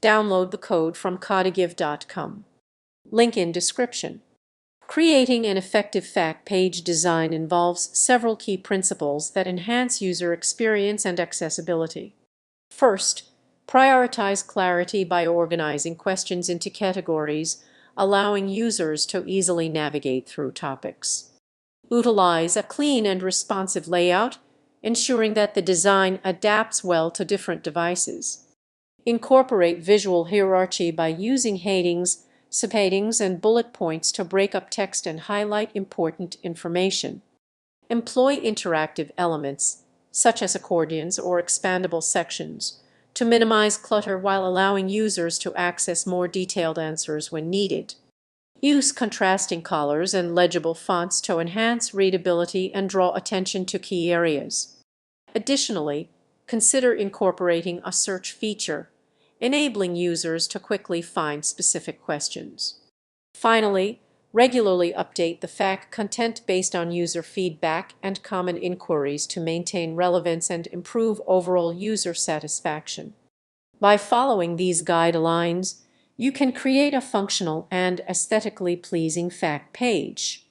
Download the code from codegive.com. Link in description. Creating an effective fact page design involves several key principles that enhance user experience and accessibility. First, prioritize clarity by organizing questions into categories, allowing users to easily navigate through topics. Utilize a clean and responsive layout, ensuring that the design adapts well to different devices. Incorporate visual hierarchy by using headings, subheadings, and bullet points to break up text and highlight important information. Employ interactive elements, such as accordions or expandable sections, to minimize clutter while allowing users to access more detailed answers when needed. Use contrasting colors and legible fonts to enhance readability and draw attention to key areas. Additionally, consider incorporating a search feature, enabling users to quickly find specific questions. Finally, regularly update the fact content based on user feedback and common inquiries to maintain relevance and improve overall user satisfaction. By following these guidelines, you can create a functional and aesthetically pleasing fact page.